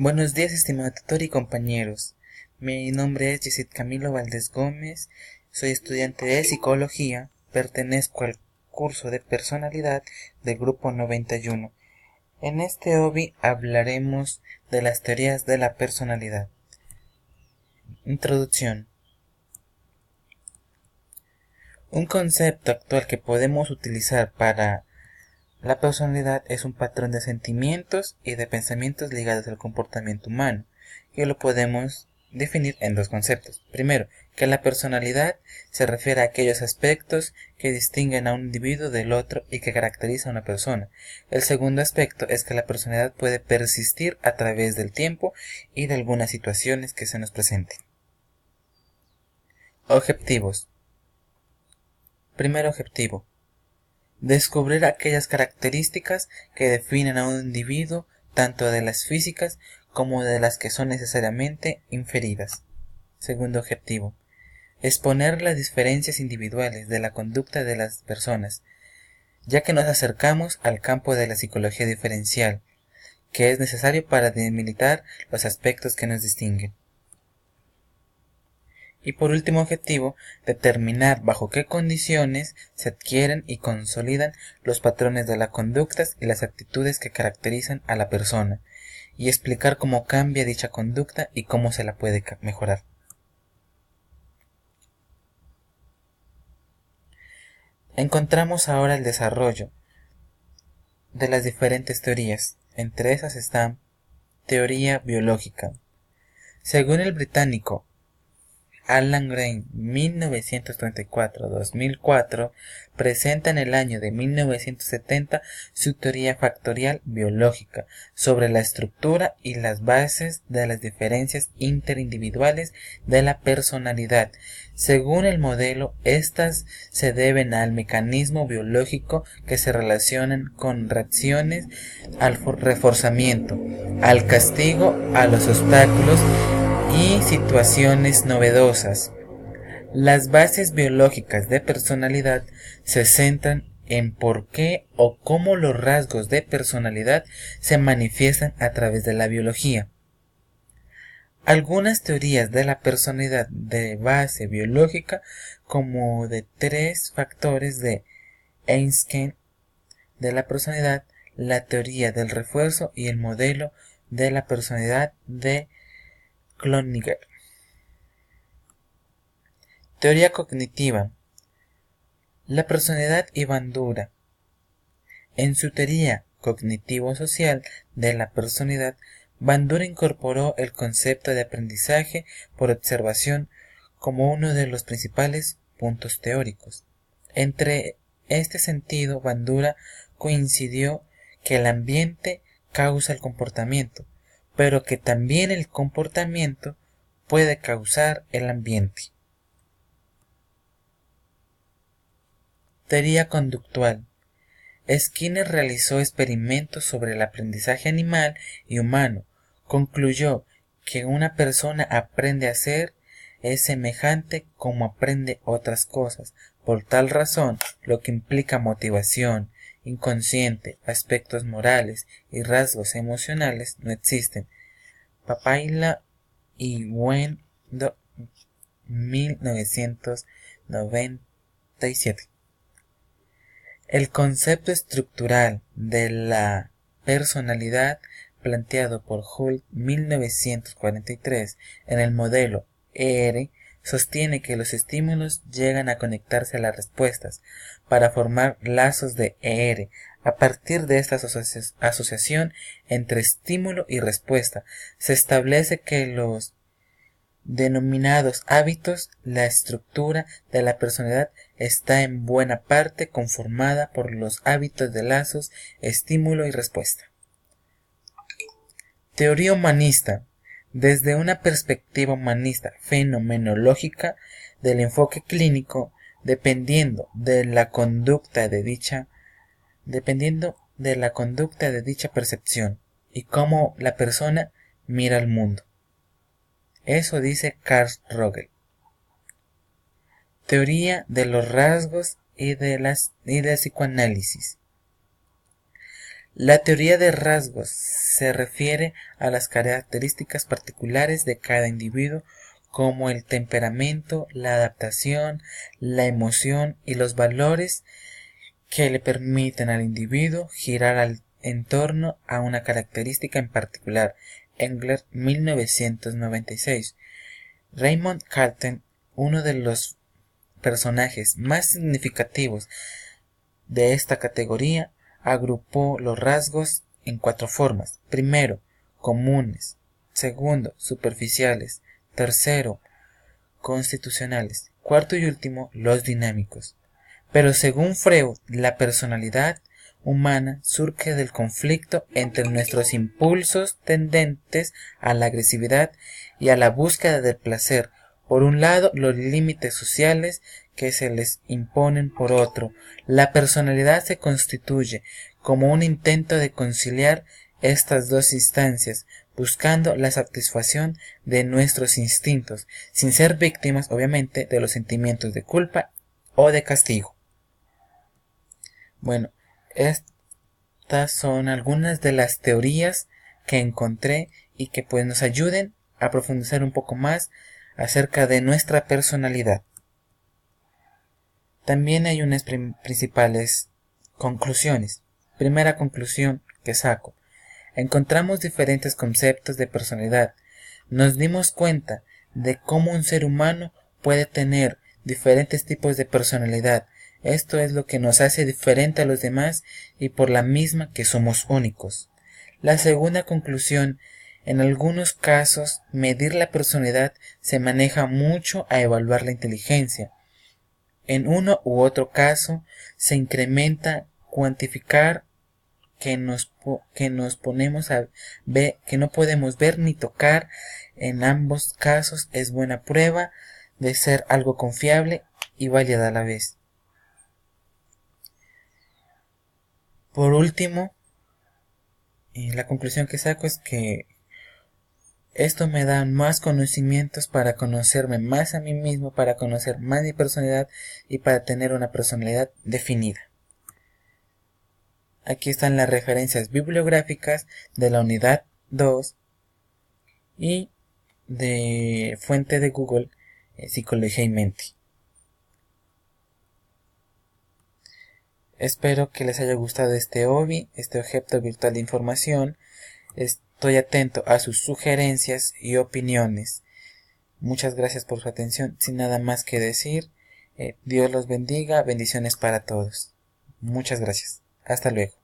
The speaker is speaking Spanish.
Buenos días, estimado tutor y compañeros. Mi nombre es Yesid Camilo Valdés Gómez, soy estudiante de Psicología, pertenezco al curso de Personalidad del Grupo 91. En este hobby hablaremos de las teorías de la personalidad. Introducción. Un concepto actual que podemos utilizar para la personalidad es un patrón de sentimientos y de pensamientos ligados al comportamiento humano, y lo podemos definir en dos conceptos. Primero, que la personalidad se refiere a aquellos aspectos que distinguen a un individuo del otro y que caracteriza a una persona. El segundo aspecto es que la personalidad puede persistir a través del tiempo y de algunas situaciones que se nos presenten. Objetivos. Primer objetivo: descubrir aquellas características que definen a un individuo, tanto de las físicas como de las que son necesariamente inferidas. Segundo objetivo: exponer las diferencias individuales de la conducta de las personas, ya que nos acercamos al campo de la psicología diferencial, que es necesario para delimitar los aspectos que nos distinguen. Y por último objetivo, determinar bajo qué condiciones se adquieren y consolidan los patrones de las conductas y las actitudes que caracterizan a la persona, y explicar cómo cambia dicha conducta y cómo se la puede mejorar. Encontramos ahora el desarrollo de las diferentes teorías. Entre esas está teoría biológica. Según el británico Alan Gray, 1934-2004, presenta en el año de 1970 su teoría factorial biológica sobre la estructura y las bases de las diferencias interindividuales de la personalidad. Según el modelo, estas se deben al mecanismo biológico que se relacionan con reacciones al reforzamiento, al castigo, a los obstáculos y situaciones novedosas. Las bases biológicas de personalidad se centran en por qué o cómo los rasgos de personalidad se manifiestan a través de la biología. Algunas teorías de la personalidad de base biológica, como de 3 factores de Einstein de la personalidad, la teoría del refuerzo y el modelo de la personalidad de Cloninger. Teoría cognitiva. La personalidad y Bandura. En su teoría cognitivo-social de la personalidad, Bandura incorporó el concepto de aprendizaje por observación como uno de los principales puntos teóricos. Entre este sentido, Bandura coincidió que el ambiente causa el comportamiento, pero que también el comportamiento puede causar el ambiente. Teoría conductual. Skinner realizó experimentos sobre el aprendizaje animal y humano. Concluyó que una persona aprende a ser es semejante como aprende otras cosas. Por tal razón, lo que implica motivación, inconsciente, aspectos morales y rasgos emocionales no existen. Papaila y Wen, 1997. El concepto estructural de la personalidad planteado por Hull 1943 en el modelo ER sostiene que los estímulos llegan a conectarse a las respuestas para formar lazos de ER. A partir de esta asociación entre estímulo y respuesta, se establece que los denominados hábitos, la estructura de la personalidad está en buena parte conformada por los hábitos de lazos, estímulo y respuesta. Teoría humanista. Desde una perspectiva humanista fenomenológica del enfoque clínico, dependiendo de la conducta de dicha percepción y cómo la persona mira al mundo. Eso dice Carl Rogel. Teoría de los rasgos y del psicoanálisis. La teoría de rasgos se refiere a las características particulares de cada individuo, como el temperamento, la adaptación, la emoción y los valores que le permiten al individuo girar en torno a una característica en particular. Engler, 1996. Raymond Carten, uno de los personajes más significativos de esta categoría, agrupó los rasgos en 4 formas. Primero, comunes. Segundo, superficiales. Tercero, constitucionales. Cuarto y último, los dinámicos. Pero según Freud, la personalidad humana surge del conflicto entre nuestros impulsos tendentes a la agresividad y a la búsqueda del placer. Por un lado, los límites sociales que se les imponen por otro. La personalidad se constituye como un intento de conciliar estas dos instancias, buscando la satisfacción de nuestros instintos, sin ser víctimas, obviamente, de los sentimientos de culpa o de castigo. Bueno, estas son algunas de las teorías que encontré y que pues nos ayuden a profundizar un poco más acerca de nuestra personalidad. También hay unas principales conclusiones. Primera conclusión que saco. Encontramos diferentes conceptos de personalidad. Nos dimos cuenta de cómo un ser humano puede tener diferentes tipos de personalidad. Esto es lo que nos hace diferente a los demás y por la misma que somos únicos. La segunda conclusión, en algunos casos, medir la personalidad se maneja mucho a evaluar la inteligencia. En uno u otro caso, se incrementa cuantificar que nos ponemos a ver, que no podemos ver ni tocar. En ambos casos es buena prueba de ser algo confiable y válida a la vez. Por último, la conclusión que saco es que esto me da más conocimientos para conocerme más a mí mismo, para conocer más mi personalidad y para tener una personalidad definida. Aquí están las referencias bibliográficas de la unidad 2 y de fuente de Google, Psicología y Mente. Espero que les haya gustado este hobby, este objeto virtual de información. Estoy atento a sus sugerencias y opiniones. Muchas gracias por su atención. Sin nada más que decir, Dios los bendiga. Bendiciones para todos. Muchas gracias. Hasta luego.